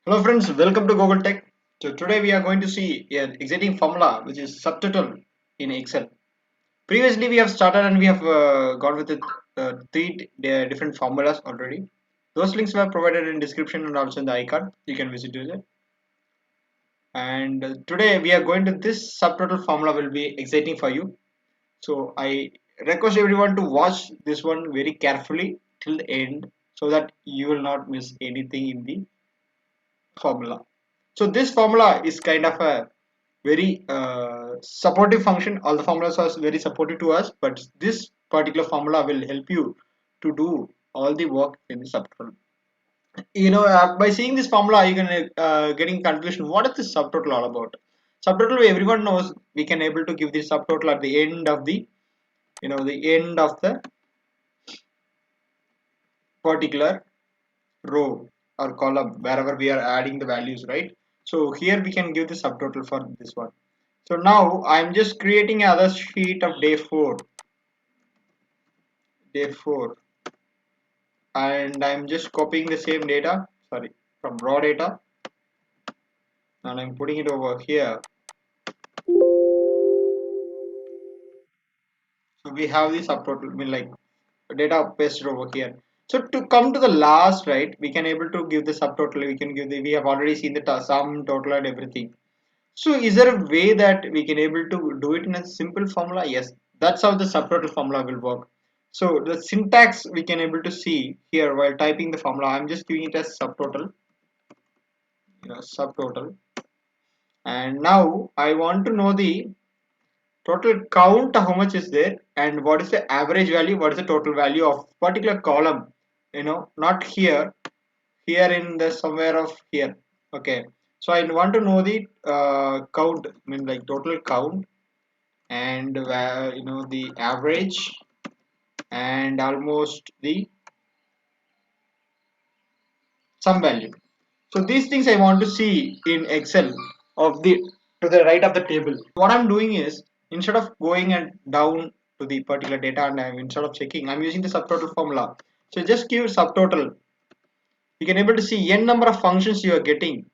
Hello friends, welcome to Google Tech. So today we are going to see an exciting formula which is subtotal in Excel. Previously we have started and we have gone with three different formulas already. Those links were provided in description and also in the icon. You can visit it. And today we are going to this subtotal formula will be exciting for you. So I request everyone to watch this one very carefully till the end so that you will not miss anything in the formula. So this formula is kind of a very supportive function. All the formulas are very supportive to us, but this particular formula will help you to do all the work in the subtotal. By seeing this formula, you can getting confusion. What is this subtotal all about? Subtotal, everyone knows we can able to give the subtotal at the end of the end of the particular row or column wherever we are adding the values, right? So here we can give the subtotal for this one. So now I'm just creating another sheet of day 4, and I'm just copying the same data, sorry, from raw data, and I'm putting it over here. So we have the subtotal, I mean like data pasted over here. So to come to the last, right, we can able to give the subtotal. We can give we have already seen the sum total and everything. So is there a way that we can able to do it in a simple formula? Yes, that's how the subtotal formula will work. So the syntax we can able to see here while typing the formula. I'm just giving it as subtotal, subtotal. And now I want to know the total count, how much is there, and what is the average value, what is the total value of particular column. Not here, here in the somewhere of here. Okay. So I want to know the count, I mean like total count and the average and almost the sum value. So these things I want to see in Excel of the to the right of the table. What I'm doing is instead of going and down to the particular data and instead of checking, I'm using the subtotal formula. So just give subtotal. You can able to see n number of functions you are getting.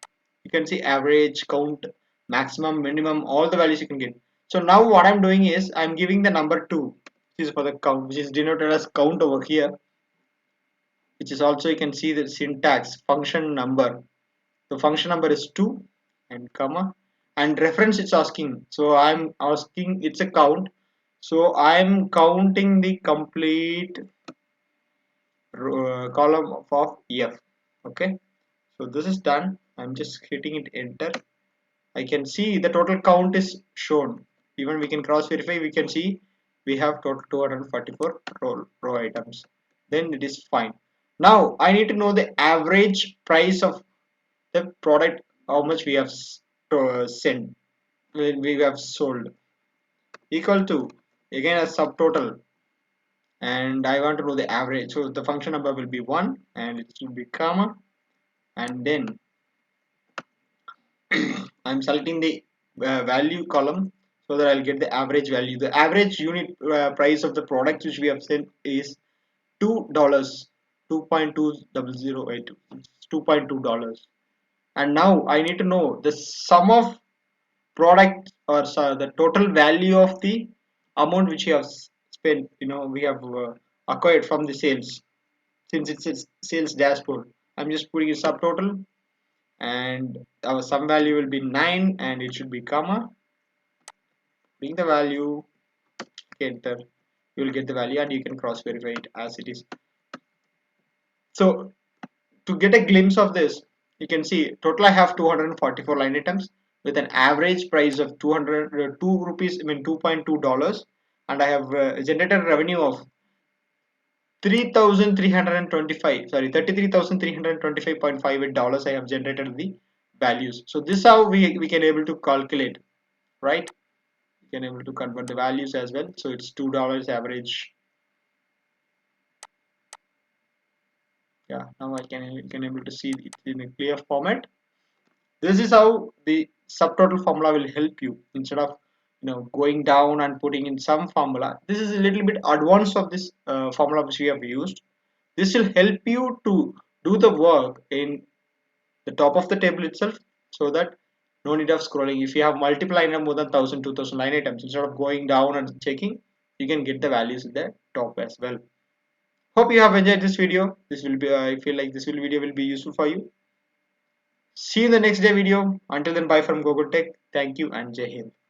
You can see average, count, maximum, minimum, all the values you can get. So now what I'm doing is I'm giving the number 2, which is for the count, which is denoted as count over here, which is also you can see the syntax function number. The function number is 2 and comma, and reference it's asking. So I'm asking it's a count. So I'm counting the complete column of F. Okay. So this is done. I'm just hitting it enter. I can see the total count is shown. Even we can cross verify. We can see we have total 244 row items. Then it is fine. Now I need to know the average price of the product, how much we have sent, we have sold, equal to again a subtotal, and I want to know the average. So the function number will be 1 and it will be comma, and then I'm selecting the value column so that I'll get the average value. The average unit price of the product which we have sent is $2, 2.20082, $2.2. And now I need to know the sum of product, or the total value of the amount which you have spent, we have acquired from the sales. Since it's a sales dashboard, I'm just putting a subtotal, and our sum value will be 9 and it should be comma, bring the value, enter. You will get the value and you can cross verify it as it is. So to get a glimpse of this, you can see total I have 244 line items with an average price of 202 rupees, I mean $2.2, and I have generated revenue of 3,325, sorry, $33,325.58. I have generated the values. So this is how we can able to calculate, right? We can able to convert the values as well. So it's $2 average. Yeah, now I can able to see it in a clear format. This is how the subtotal formula will help you instead of going down and putting in some formula. This is a little bit advanced of this formula which we have used. This will help you to do the work in the top of the table itself, so that no need of scrolling. If you have multiple line item more than 1000 2000 line items, instead of going down and checking, you can get the values at the top as well. Hope you have enjoyed this video. This will be I feel like this video will be useful for you. See you in the next day video. Until then, bye from Google Tech. Thank you and Jai Hind.